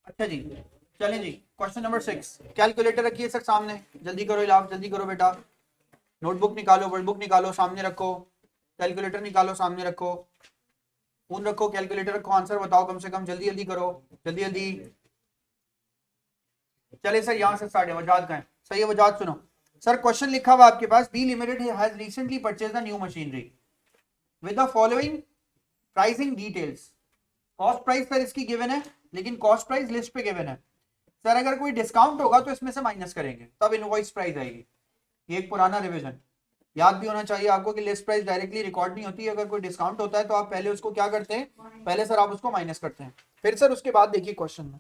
अच्छा जी, चलें जी, question number 6। Calculator रखिए सर सामने, जल्दी करो इलाज, जल्दी करो बेटा। नोटबुक निकालो, वर्डबुक निकालो, सामने रखो। कैलकुलेटर निकालो, सामने रखो। फोन रखो, कैलकुलेटर रखो, आंसर बताओ कम से कम, जल्दी जल्दी करो, जल्दी जल्दी। चले सर, यहाँ से स्टार्ट है। वजाद का है, सही है वजाद, सुनो सर। क्वेश्चन लिखा हुआ आपके पास, B limited has recently purchase a new machinery with the following pricing details. Cost price sir इसकी गिवन है, लेकिन कॉस्ट प्राइस लिस्ट पे गिवन है सर। अगर कोई डिस्काउंट होगा तो इसमें से माइनस करेंगे, तब इनवॉइस प्राइस आएगी। ये एक पुराना रिवीजन याद भी होना चाहिए आपको कि लिस्ट प्राइस डायरेक्टली रिकॉर्ड नहीं होती है। अगर कोई डिस्काउंट होता है तो आप पहले उसको क्या करते हैं, पहले सर आप उसको माइनस करते हैं, फिर सर उसके बाद देखिए क्वेश्चन में।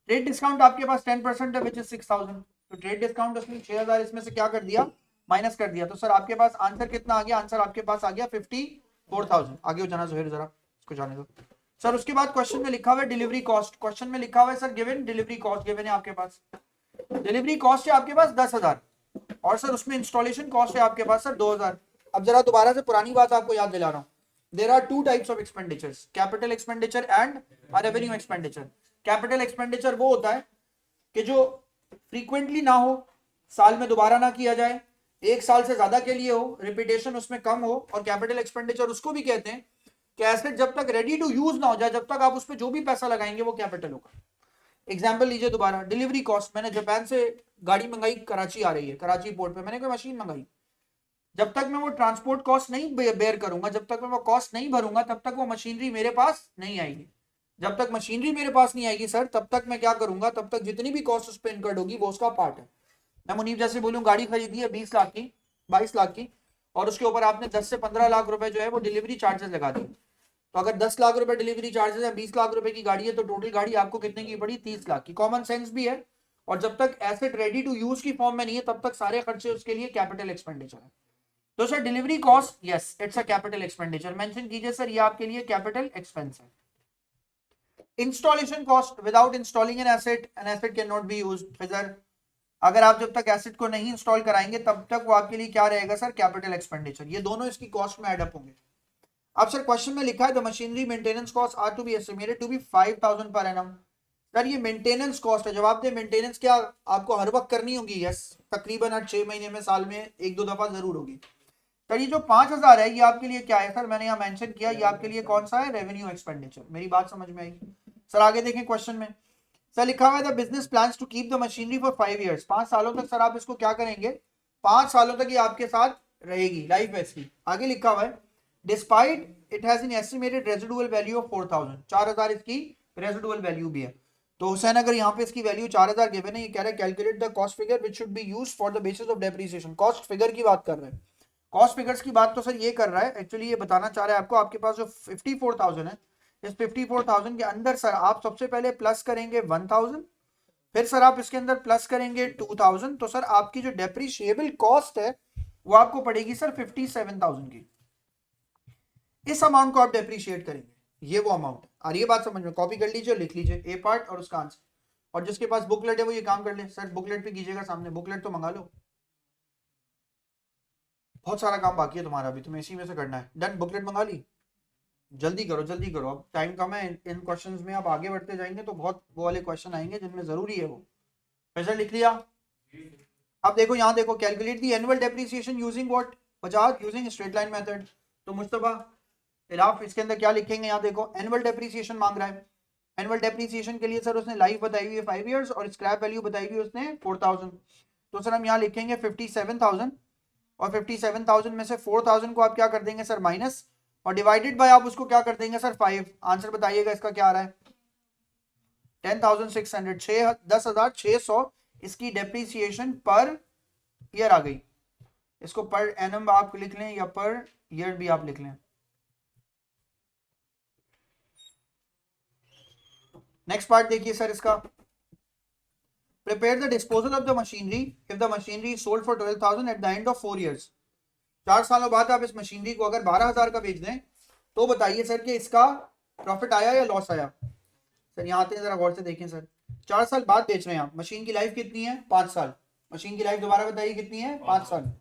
ट्रेड डिस्काउंट आपके पास 10% है, विच इज 6000। तो ट्रेड डिस्काउंट उसने 6000 इसमें से क्या कर दिया, माइनस कर दिया। तो सर आपके पास आंसर कितना आ गया, आंसर आपके पास आ गया 54000। आगे हो जाना जोहेर, जरा इसको जाने दो सर। उसके बाद क्वेश्चन में लिखा हुआ है डिलीवरी कॉस्ट। क्वेश्चन में लिखा हुआ है sir given delivery cost given है आपके पास। डिलीवरी कॉस्ट है आपके पास 10,000 और सर उसमें इंस्टॉलेशन कॉस्ट है आपके पास सर 2,000। अब जरा दोबारा से पुरानी बात आपको याद दिला रहा हूं। There are two types of expenditures, capital expenditure and revenue expenditure. Capital expenditure वो होता है कि जो फ्रीक्वेंटली ना हो, साल में दोबारा ना किया जाए, एक साल से ज्यादा के लिए हो, रिपीटेशन उसमें कम हो। और कैपिटल एक्सपेंडिचर उसको भी कहते हैं कि एसेट जब तक रेडी टू यूज ना हो जाए, जब तक आप उस पर जो भी पैसा लगाएंगे वो कैपिटल होगा। एग्जाम्पल लीजिए दोबारा, डिलीवरी कॉस्ट। मैंने जापान से गाड़ी मंगाई, कराची आ रही है, कराची पोर्ट पे मैंने कोई मशीन मंगाई। जब तक मैं वो ट्रांसपोर्ट कॉस्ट नहीं बेयर करूंगा, जब तक मैं वो कॉस्ट नहीं भरूंगा, तब तक वो मशीनरी मेरे पास नहीं आएगी। जब तक मशीनरी मेरे पास नहीं आएगी सर, तब तक मैं क्या करूंगा, तब तक जितनी भी कॉस्ट उस पर इनकर्ड होगी वो उसका पार्ट है। मैं मुनीब जैसे बोलूं, गाड़ी खरीदी है 20 लाख की, 22 लाख की, और उसके ऊपर आपने 10 से 15 लाख रुपए जो है वो डिलीवरी चार्जेस लगा दिए। तो अगर 10 लाख रुपए डिलीवरी चार्जेस है, 20 लाख रुपए की गाड़ी है, तो टोटल गाड़ी आपको कितने की पड़ी, 30 लाख की। कॉमन सेंस भी है। और जब तक एसेट रेडी टू यूज की फॉर्म में नहीं है, तब तक सारे खर्चे उसके लिए कैपिटल एक्सपेंडिचर है। तो sir delivery cost, yes it's a capital expenditure, mention कीजिए सर, ये आपके लिए कैपिटल एक्सपेंस है। Installation cost, without installing an asset can not be used. फिर अगर आप जब तक एसेट को नहीं इंस्टॉल कराएंगे, तब तक वो आपके लिए क्या रहेगा सर, कैपिटल एक्सपेंडिचर। ये दोनों इसकी कॉस्ट में एडअप होंगे। अब सर क्वेश्चन में लिखा है the machinery maintenance cost are to be estimated to be 5000 per annum. Sir ये मेंटेनेंस कॉस्ट है, जवाब दे। मेंटेनेंस क्या आपको हर वक्त करनी होगी, यस तकरीबन हर 6 महीने में, साल में एक दो दफा जरूर होगी। सर ये जो 5000 है, ये आपके लिए क्या है सर, मैंने यहाँ मेंशन किया, ये आपके लिए कौन सा है, रेवेन्यू एक्सपेंडिचर। मेरी बात समझ में आई सर? आगे देखें क्वेश्चन में, सर लिखा हुआ है the business plans to keep the machinery for 5 years. 5 सालों तक सर आप इसको क्या करेंगे, 5 सालों तक ये आपके साथ रहेगी, लाइफ है इसकी। आगे लिखा हुआ है despite it has an estimated residual value of 4000। 4000 इसकी रेजिडुअल वैल्यू भी है। तो हुसैन अगर यहाँ पे इसकी वैल्यू 4000 गिवन है, ये कह रहा है calculate the cost figure which should be used for the basis of depreciation. Cost figure की बात कर रहे हैं। कॉस्ट फिगर्स की बात तो सर ये कर रहा है, एक्चुअली ये बताना चाह रहा है आपको, आपके पास जो 54,000 है, इस 54,000 के अंदर सर आप सबसे पहले प्लस करेंगे 1000, फिर सर आप इसके अंदर प्लस करेंगे 2000। तो सर आपकी जो डेप्रिशिएबल कॉस्ट है वो आपको पड़ेगी सर 57,000 की। इस अमाउंट को आप डेप्रिशिएट करेंगे, ये वो अमाउंट है। और ये बात समझ में, कॉपी कर लीजिए, लिख लीजिए ए पार्ट और उसका आंसर। और जिसके पास बुकलेट है वो ये काम कर ले सर, बुकलेट पे कीजिएगा सामने, बुकलेट तो मंगा लो। बहुत सारा काम बाकी है तुम्हारा, अभी तुम्हें इसी में से करना है। डन, बुकलेट मंगा ली, जल्दी करो जल्दी करो, अब टाइम कम है। इन क्वेश्चंस में आप आगे बढ़ते जाएंगे तो बहुत वो वाले क्वेश्चन आएंगे जिनमें जरूरी है वो। प्रेशर लिख लिया? अब देखो यहाँ देखो, calculate the annual depreciation using what, Bajaj using straight line method. तो मुस्तफा इराफ इसके अंदर क्या लिखेंगे, यहाँ देखो एनुअल डेप्रिसिएशन मांग रहा है। एनुअल डेप्रिसिएशन के लिए सर उसने लाइफ बताई हुई है 5 इयर्स और स्क्रैप वैल्यू बताई हुई है उसने 4000। तो सर हम यहाँ लिखेंगे 57,000 और 57,000 में से 4,000 को आप क्या कर देंगे सर, माइनस, और डिवाइडेड बाय आप उसको क्या कर देंगे सर 5। आंसर बताइएगा इसका क्या आ रहा है, 10,600, 10,600 इसकी डेप्रिसिएशन पर ईयर आ गई। इसको पर एनम आप लिख लें या पर ईयर भी आप लिख लें। नेक्स्ट पार्ट देखिए सर इसका, prepare the disposal of the machinery if the machinery is sold for 12,000 at the end of 4 years. 4 सालों बाद आप इस मशीनरी को अगर 12,000 का बेच दें, तो बताइए सर कि इसका प्रॉफिट आया या लॉस आया। सर यहाँ आते हैं, जरा गौर से देखें सर। 4 साल बाद बेच रहे हैं आप, मशीन की लाइफ कितनी है, 5 साल। मशीन की लाइफ दोबारा बताइए कितनी है, 5 साल।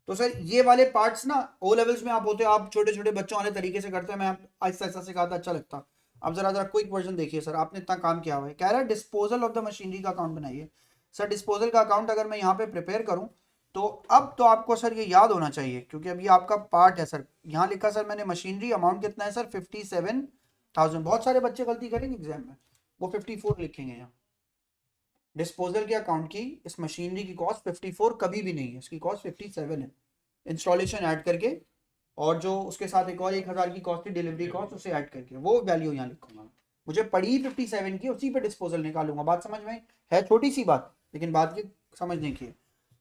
तो सर ये वाले पार्ट्स ना ओ लेवल्स में आप होते हो, आप छोटे छोटे बच्चों वाले तरीके से करते हैं, मैं आहिस्ता आहिस्ता सिखाता अच्छा लगता। अब जरा जरा क्विक वर्जन देखिए सर, आपने इतना काम किया हुआ है। कह रहा है डिस्पोजल ऑफ द मशीनरी का अकाउंट बनाइए। सर डिस्पोजल का अकाउंट अगर मैं यहाँ पे प्रिपेयर करूँ तो अब तो आपको सर ये याद होना चाहिए, क्योंकि अब ये आपका पार्ट है सर। यहाँ लिखा सर मैंने मशीनरी, अमाउंट कितना है सर 57,000। बहुत सारे बच्चे गलती करेंगे एग्जाम में, वो 54 लिखेंगे यहाँ। डिस्पोजल के अकाउंट की इस मशीनरी की कॉस्ट 54 कभी भी नहीं है, इसकी कॉस्ट 57 है। इंस्टॉलेशन ऐड करके और जो उसके साथ एक और 1,000 की कॉस्ट थी डिलीवरी कॉस्ट, उसे ऐड करके वो वैल्यू यहाँ लिखूंगा। मुझे पड़ी 57 की, उसी पे डिस्पोजल निकालूंगा। बात समझ में है? छोटी सी बात, लेकिन बात की समझने की है।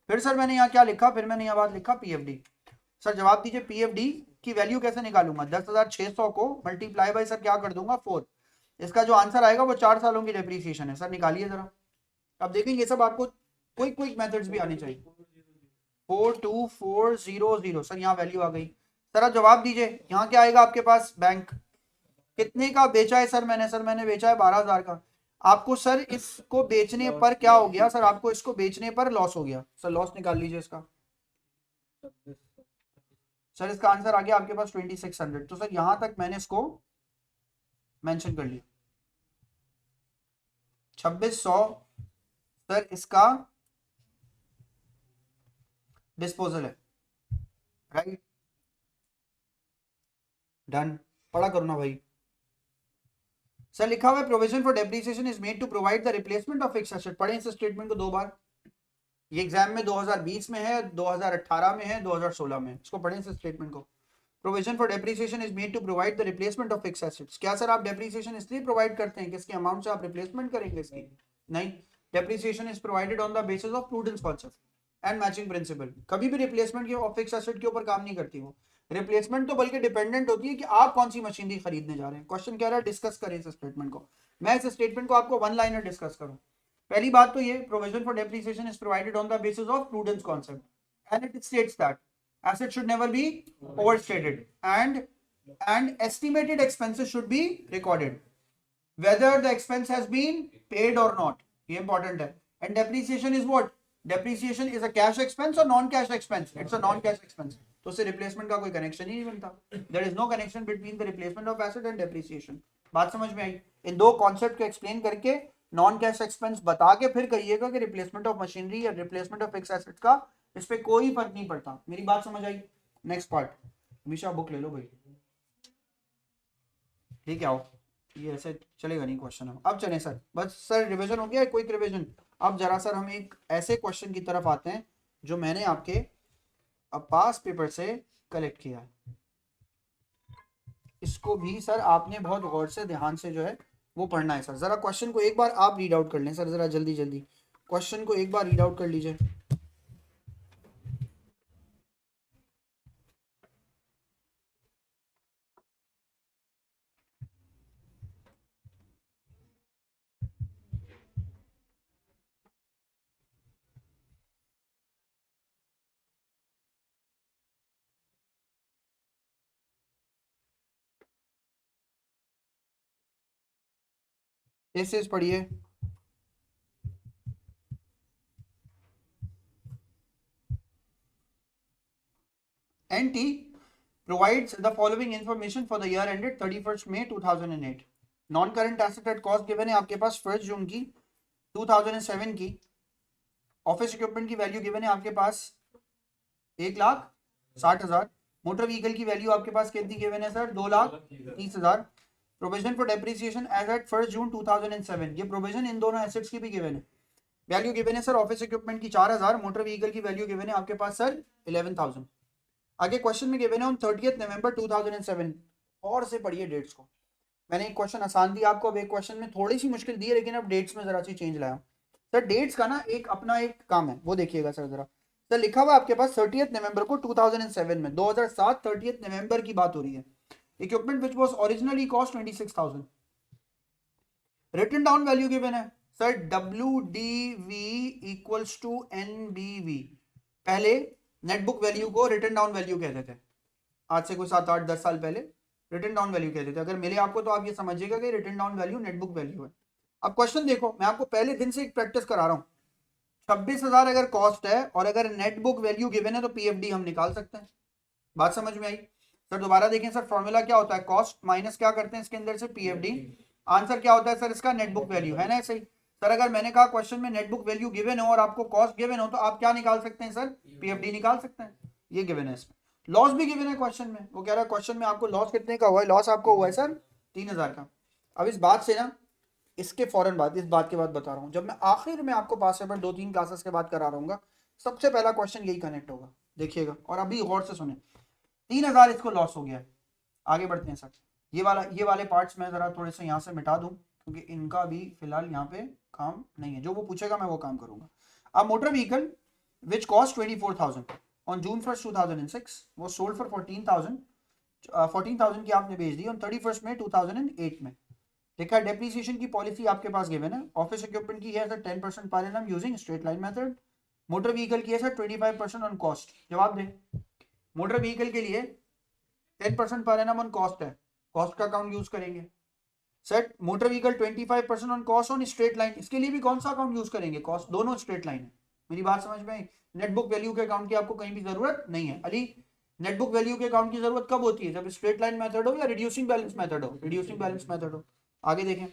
फिर सर मैंने यहाँ क्या लिखा, फिर मैंने यहाँ बात लिखा पीएफडी। सर जवाब दीजिए पीएफडी की वैल्यू कैसे निकालूंगा? 10,600 को मल्टीप्लाई बाय सर क्या कर दूंगा 4। इसका जो आंसर आएगा वो 4 सालों की डेप्रीसिएशन है। सर निकालिए जरा। अब देखेंगे ये सब आपको क्विक मेथड्स भी आने चाहिए। 42400 सर यहाँ वैल्यू आ गई। सर आप जवाब दीजिए यहाँ क्या आएगा आपके पास? बैंक कितने का बेचा है सर मैंने? सर मैंने बेचा है 12,000 का। आपको सर इसको बेचने पर क्या हो गया? सर आपको इसको बेचने पर लॉस हो गया। सर लॉस निकाल लीजिए इसका। सर इसका आंसर आ गया आपके पास 2600। तो सर यहां तक मैंने इसको मेंशन कर लिया। 2600 सर इसका डिस्पोजल है, राइट? डन। पढ़ा करो ना भाई। सर लिखा हुआ है provision for depreciation is made to provide the replacement of fixed asset. पढ़ें इस स्टेटमेंट को 2 बार। ये एग्जाम में 2020 में है, 2018 में है, 2016 में। इसको पढ़ें इस स्टेटमेंट को। Provision for depreciation is made to provide the replacement of fixed assets. क्या सर आप डेप्रिसिएशन इसलिए प्रोवाइड करते हैं कि इसके अमाउंट से आप रिप्लेसमेंट करेंगे इसकी? नहीं। Depreciation is provided on the basis of prudence concept and matching principal. कभी भी रिप्लेसमेंट की फिक्स्ड एसेट के ऊपर काम नहीं करती वो। रिप्लेसमेंट तो बल्कि डिपेंडेंट होती है कि आप कौन सी मशीनरी खरीदने जा रहे हैं। क्वेश्चन कह रहा है डिस्कस करें इस स्टेटमेंट को। मैं इस स्टेटमेंट को आपको वन लाइनर डिस्कस करूं। पहली बात तो ये, provision for depreciation is provided on the basis of prudence concept and it states that asset should never be overstated and estimated expenses should be recorded whether the expense has been paid or not. ये important है। And depreciation is what? Depreciation is a cash expense or non-cash expense? It's a non-cash expense. तो उससे replacement का कोई connection ही नहीं बनता। There is no connection between the replacement of asset and depreciation. बात समझ में आई? इन दो कॉन्सेप्ट को एक्सप्लेन करके नॉन कैश एक्सपेंस बता के फिर कहिएगा कि रिप्लेसमेंट ऑफ मशीनरी या रिप्लेसमेंट ऑफ फिक्स्ड एसेट्स का इस पे कोई फर्क नहीं पड़ता। मेरी बात समझ आई? Next part. हमेशा बुक ले लो भाई, ठीक है? आओ, ये ऐसे चलेगा नहीं क्वेश्चन। अब चलें सर, बस सर रिवीजन हो गया, क्विक रिवीजन। अब जरा सर हम एक ऐसे क्वेश्चन की तरफ आते हैं जो मैंने आपके पास पेपर से कलेक्ट किया है। इसको भी सर आपने बहुत गौर से ध्यान से जो है वो पढ़ना है सर। जरा क्वेश्चन को एक बार आप रीड आउट कर लें सर, जरा जल्दी जल्दी क्वेश्चन को एक बार रीड आउट कर लीजिए। ऐसे पढ़िए। NT provides the following information for the year ended 31st May 2008. Non-current asset at cost given है आपके पास 1 जून की 2007 की। ऑफिस इक्विपमेंट की वैल्यू गिवन है आपके पास 1,60,000। मोटर व्हीकल की वैल्यू आपके पास कितनी गिवन है sir? 2,30,000। Provision for depreciation as at 1 June 2007। ये प्रोविजन इन दोनों एसेट्स की भी गिवन है। वैल्यू गिवन है सर ऑफिस इक्विपमेंट की 4,000। मोटर व्हीकल की वैल्यू गिवन है आपके पास सर 11,000। आगे क्वेश्चन में गिवन है ऑन 30 नवंबर 2007। और से पढ़िए डेट्स को। मैंने एक क्वेश्चन आसान दिया आपको, अब एक क्वेश्चन में थोड़ी सी मुश्किल दी है, लेकिन अब डेट्स में जरा सी चेंज लाया। सर डेट्स का ना एक अपना एक काम है, वो देखिएगा सर जरा। सर लिखा हुआ आपके पास 30 नवंबर को 2007 में, 2007 30 नवंबर की बात हो रही है। Equipment which was originally cost 26,000। Written down value given है sir WDV equals to NBV। पहले नेटबुक वैल्यू को रिटन डाउन वैल्यू कहते थे, आज से कोई 7 8 10 साल पहले रिटन डाउन वैल्यू कहते थे। अगर मिले आपको तो आप ये समझिएगा कि written down value net book value है। अब क्वेश्चन देखो, मैं आपको पहले दिन से एक प्रैक्टिस करा रहा हूँ। 26,000 अगर कॉस्ट है और अगर नेटबुक वैल्यू गिवन है तो PFD हम निकाल सकते हैं। बात समझ में आई? सर दोबारा देखें सर, फॉर्मूला क्या होता है, कॉस्ट माइनस क्या करते हैं इसके अंदर से, पीएफडी। आंसर क्या होता है सर इसका, नेट बुक वैल्यू, है ना ऐसे ही। सर अगर मैंने कहा क्वेश्चन में नेट बुक वैल्यू गिवन हो और आपको कॉस्ट गिवन हो, तो आप क्या निकाल सकते हैं सर, पीएफडी निकाल सकते हैं। ये गिवन है इसमें। लॉस भी गिवन है क्वेश्चन में, वो कह रहा है क्वेश्चन में आपको लॉस कितने का हुआ है, लॉस आपको हुआ है सर 3000 का। अब इस बात से ना, इसके फौरन बाद, इस बात के बाद बता रहा हूँ, जब मैं आखिर में आपको पास पेपर 2-3 क्लासेस के बाद करा रहा हूँ, सबसे पहला क्वेश्चन यही कनेक्ट होगा, देखिएगा। और अभी गौर से सुने, 3000 इसको लॉस हो गया है। आगे बढ़ते हैं सर, ये वाले पार्ट्स मैं जरा थोड़े से यहाँ से मिटा दूं, क्योंकि इनका भी फिलहाल यहाँ पे काम नहीं है, जो वो पूछेगा मैं वो काम करूंगा। अब motor vehicle which cost 24,000 on June 1, 2006 वो सोल्ड फॉर 14,000 की आपने बेच दी ऑन 31 मई 2008 में। देखा, डेप्रिसिएशन की पॉलिसी आपके पास गिवन है। ऑफिस इक्विपमेंट की है sir 10% per annum using straight line method. Motor vehicle की है सर 25% ऑन कॉस्ट। जवाब दे, मोटर व्हीकल के लिए 10% पर एनम ऑन कॉस्ट है, कॉस्ट का अकाउंट यूज करेंगे। Sir motor vehicle 25% on cost on straight line, इसके लिए भी कौन सा अकाउंट यूज करेंगे, कॉस्ट, दोनों स्ट्रेट लाइन है। मेरी बात समझ में आई। नेट बुक वैल्यू के अकाउंट की आपको कहीं भी जरूरत नहीं है अली। नेट बुक वैल्यू के अकाउंट की जरूरत कब होती है, जब स्ट्रेट लाइन मेथड हो या रिड्यूसिंग बैलेंस मेथड हो, रिड्यूसिंग बैलेंस मेथड हो। आगे देखें,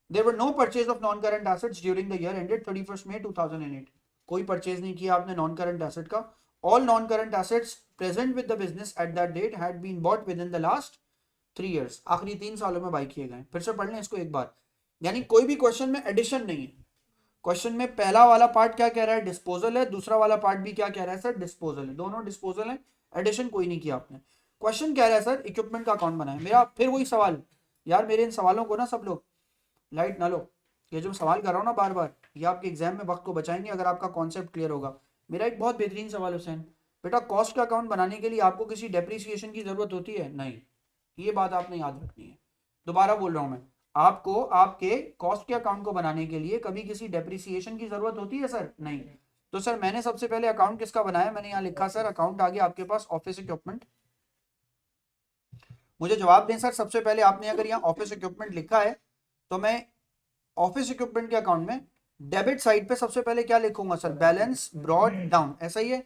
there were no purchase of non current assets during the year ended 31 May 2008। कोई परचेज नहीं किया आपने नॉन करंट एसेट का। All non current assets present with the business at that date had been bought within the last 3 years, आखिरी 3 सालों में by किए गए। फिर से पढ़ लें इसको एक बार, यानी कोई भी क्वेश्चन में एडिशन नहीं है। क्वेश्चन में पहला वाला पार्ट क्या कह रहा है, डिस्पोजल है, दूसरा वाला पार्ट भी क्या कह रहा है सर, डिस्पोजल है, दोनों डिस्पोजल है, एडिशन कोई नहीं किया आपने। क्वेश्चन कह रहा है सर इक्विपमेंट का अकाउंट बनाए। मेरा फिर वही सवाल, यार मेरे इन सवालों को ना सब लोग लाइट ना लो, ये जो सवाल कर रहा हूँ ना बार बार, ये आपके एग्जाम में वक्त को बचाएंगे अगर आपका कॉन्सेप्ट क्लियर होगा। मेरा एक बहुत बेहतरीन सवाल हुसैन, बेटा कॉस्ट का अकाउंट बनाने के लिए आपको किसी डेप्रिसिएशन की जरूरत होती है, नहीं, ये बात आपने याद रखनी है। दोबारा बोल रहा हूं मैं, आपको आपके कॉस्ट के अकाउंट को बनाने के लिए कभी किसी डेप्रिसिएशन की जरूरत होती है सर, नहीं। तो सर मैंने सबसे पहले अकाउंट किसका बनाया, मैंने यहाँ लिखा सर अकाउंट आ गया आपके पास ऑफिस इक्विपमेंट। मुझे जवाब दें सर, सबसे पहले आपने अगर यहाँ ऑफिस इक्विपमेंट लिखा है तो मैं ऑफिस इक्विपमेंट के अकाउंट में डेबिट साइड पे सबसे पहले क्या लिखूंगा सर, बैलेंस ब्रॉड डाउन, ऐसा ही है।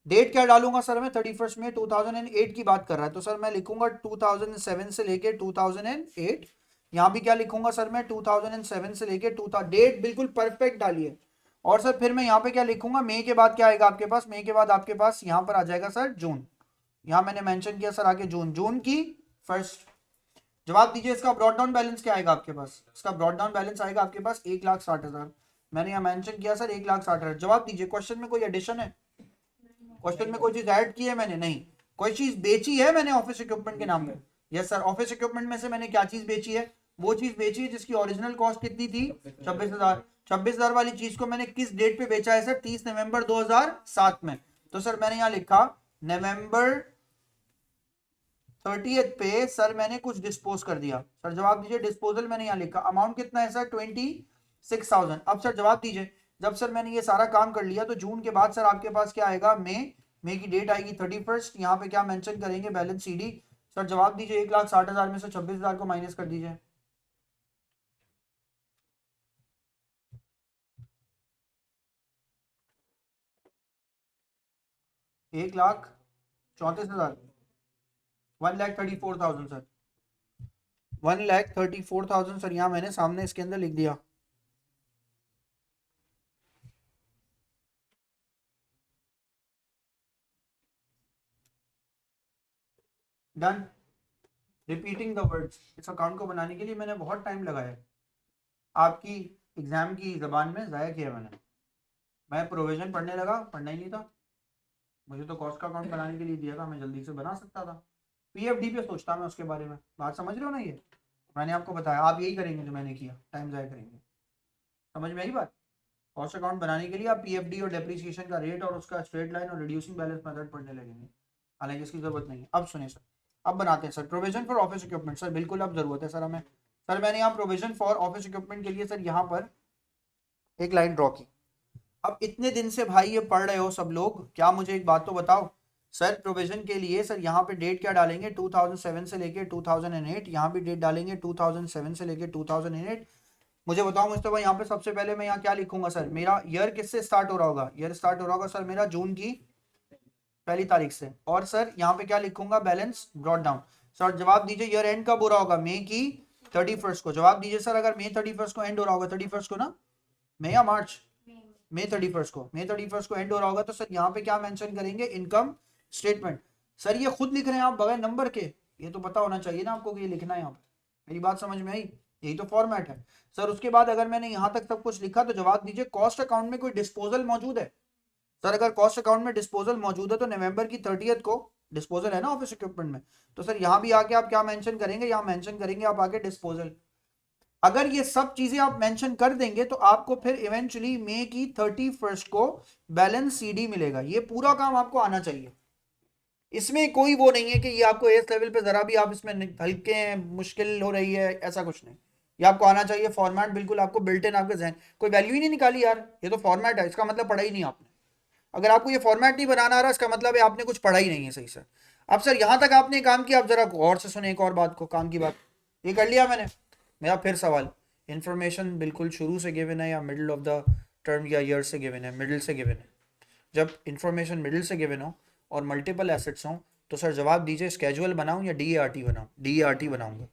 डेट क्या डालूंगा सर, मैं 31 मई 2008 की बात कर रहा है, तो सर मैं लिखूंगा 2007 से लेके 2008। यहां भी क्या लिखूंगा सर मैं, 2007 से लेके 2000, डेट बिल्कुल परफेक्ट डालिए। और सर फिर मैं यहाँ पे क्या लिखूंगा, मई के बाद क्या आएगा आपके पास, मई के बाद आपके पास यहाँ पर आ जाएगा सर जून। यहाँ मैंने मेंशन किया सर आगे जून, जून की फर्स्ट। जवाब दीजिए इसका ब्रॉड डाउन बैलेंस क्या आएगा आपके पास, इसका ब्रॉड डाउन बैलेंस आएगा आपके पास 1,60,000। मैंने यहाँ मेंशन किया सर 1,60,000। जवाब दीजिए, क्वेश्चन में कोई एडिशन है, क्वेश्चन में कोई चीज ऐड की है मैंने, नहीं। कोई चीज बेची है मैंने ऑफिस इक्विपमेंट के नाम पे, यस सर। ऑफिस इक्विपमेंट में से मैंने क्या चीज बेची है, वो चीज बेची है जिसकी ओरिजिनल कॉस्ट कितनी थी, 26,000। 26,000 वाली चीज को मैंने किस डेट पे बेचा है सर, 30 नवंबर 2007 में। तो सर मैंने यहाँ लिखा नवंबर 30 पे सर मैंने कुछ डिस्पोज कर दिया। सर जवाब दीजिए, डिस्पोजल मैंने यहाँ लिखा, अमाउंट कितना है सर 26,000। अब सर जवाब दीजिए, जब सर मैंने ये सारा काम कर लिया तो जून के बाद सर आपके पास क्या आएगा, मई की डेट आएगी 31। यहाँ पे क्या मेंशन करेंगे, बैलेंस सीडी। सर जवाब दीजिए, 1,60,000 में से 26,000 को माइनस कर दीजिए। एक लाख 34,000, 1,34,000 सर, 1,34,000 सर। यहाँ मैंने सामने इसके अंदर लिख दिया। Done, repeating the words. इस अकाउंट को बनाने के लिए मैंने बहुत टाइम लगाया, आपकी एग्जाम की जबान में जाया किया मैंने। मैं प्रोविजन पढ़ने लगा, पढ़ना ही नहीं था मुझे, तो कॉस्ट का अकाउंट बनाने के लिए दिया था, मैं जल्दी से बना सकता था। पीएफडी पे सोचता मैं उसके बारे में, बात समझ रहे हो ना। ये मैंने आपको बताया, आप यही करेंगे जो मैंने किया, टाइम जाया करेंगे। समझ में आई बात। कॉस्ट अकाउंट बनाने के लिए आप पीएफडी और डेप्रिसिएशन का रेट और उसका स्ट्रेट लाइन और रिड्यूसिंग बैलेंस मेथड पढ़ने लगेंगे, हालांकि इसकी जरूरत नहीं है। अब सुनिए सर, अब बनाते हैं sir provision for office equipment. Sir बिल्कुल अब जरूरत है सर हमें। सर मैंने यहाँ प्रोविजन फॉर ऑफिस इक्विपमेंट के लिए सर यहाँ पर एक लाइन ड्रॉ की। अब इतने दिन से भाई ये पढ़ रहे हो सब लोग, क्या मुझे एक बात तो बताओ सर, प्रोविजन के लिए सर यहाँ पे डेट क्या डालेंगे, 2007 से लेके 2008। यहाँ भी डेट डालेंगे 2007 से लेके 2008। मुझे बताओ मुस्तफा, यहाँ पे सबसे पहले मैं यहाँ क्या लिखूंगा सर, मेरा ईयर किससे स्टार्ट हो रहा होगा, ईयर स्टार्ट हो रहा होगा सर मेरा जून की पहली तारीख से। और सर यहाँ पे क्या लिखूंगा, बैलेंस ब्रॉट डाउन। सर जवाब दीजिए ईयर एंड कब हो रहा होगा, मई की 31 को। जवाब दीजिए सर, अगर मई 31 को एंड हो रहा होगा, 31 को ना, मई या मार्च, मई 31 को, मई 31 को एंड हो रहा होगा, तो सर यहाँ पे क्या मेंशन करेंगे, इनकम स्टेटमेंट। सर ये खुद लिख रहे हैं आप बगैर नंबर के, ये तो पता होना चाहिए ना आपको कि ये लिखना है यहाँ पे। मेरी बात समझ में आई, यही तो फॉर्मेट है। सर उसके बाद अगर मैंने यहाँ तक सब कुछ लिखा तो जवाब दीजिए कॉस्ट अकाउंट में कोई डिस्पोजल मौजूद है। सर अगर कॉस्ट अकाउंट में डिस्पोजल मौजूद है तो नवंबर की 30th को डिस्पोजल है ना ऑफिस इक्विपमेंट में, तो सर यहाँ भी आके आप क्या मेंशन करेंगे, यहाँ मेंशन करेंगे आप आगे डिस्पोजल। अगर ये सब चीजें आप मेंशन कर देंगे तो आपको फिर इवेंचुअली मई की 31 को बैलेंस सीडी मिलेगा। ये पूरा काम आपको आना चाहिए, इसमें कोई वो नहीं है कि ये आपको एस लेवल पे जरा भी आप इसमें हल्के हैं, मुश्किल हो रही है, ऐसा कुछ नहीं। ये आपको आना चाहिए, फॉर्मेट बिल्कुल आपको बिल्ट इन आपके जहन, कोई वैल्यू ही नहीं निकाली यार, ये तो फॉर्मेट है, इसका मतलब पढ़ा ही नहीं आपने। अगर आपको ये फॉर्मेट नहीं बनाना आ रहा, इसका मतलब है आपने कुछ पढ़ा ही नहीं है सही से। अब सर यहाँ तक आपने काम किया, आप जरा गौर से सुने एक और बात को, काम की बात ये कर लिया मैंने। मेरा फिर सवाल, इंफॉर्मेशन बिल्कुल शुरू से गिवन है या मिडिल ऑफ द टर्म या ईयर से गिवन है, मिडिल से गिवन है। जब इंफॉर्मेशन मिडिल से गिवन हो और मल्टीपल एसेट्स हों तो सर जवाब दीजिए स्केजुअल बनाऊं या DART बनाऊं। DART बनाऊंगा,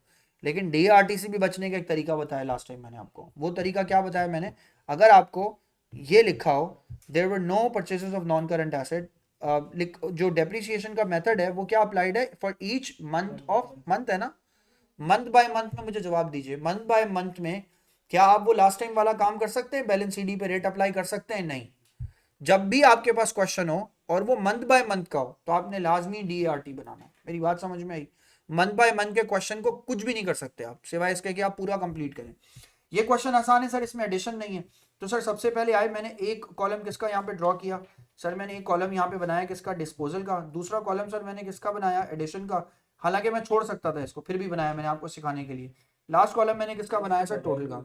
लेकिन DART से भी बचने का एक तरीका बताया लास्ट टाइम मैंने आपको। वो तरीका क्या बताया मैंने, अगर आपको ये लिखा हो there were no purchases of non current asset, जो डेप्रिसिएशन का मेथड है वो क्या अप्लाइड है for each month of, month है ना, मंथ बाय मंथ में मुझे जवाब दीजिए, मंथ बाय मंथ में क्या आप वो लास्ट टाइम वाला काम कर सकते हैं, बैलेंस सीडी पे रेट अप्लाई कर सकते हैं? नहीं। जब भी आपके पास क्वेश्चन हो और वो मंथ बाय मंथ का हो तो आपने लाजमी DART बनाना है। मेरी बात समझ में आई? मंथ बाय मंथ के क्वेश्चन को कुछ भी नहीं कर सकते आप सिवाय इसके कि आप पूरा कंप्लीट करें। ये क्वेश्चन आसान है सर, इसमें एडिशन नहीं है। तो सर सबसे पहले आए, मैंने एक कॉलम किसका यहाँ पे ड्रॉ किया, सर मैंने एक कॉलम यहाँ पे बनाया किसका, डिस्पोजल का। दूसरा कॉलम सर मैंने किसका बनाया, एडिशन का। हालांकि मैं छोड़ सकता था इसको, फिर भी बनाया मैंने आपको सिखाने के लिए। लास्ट कॉलम मैंने किसका बनाया सर, टोटल का।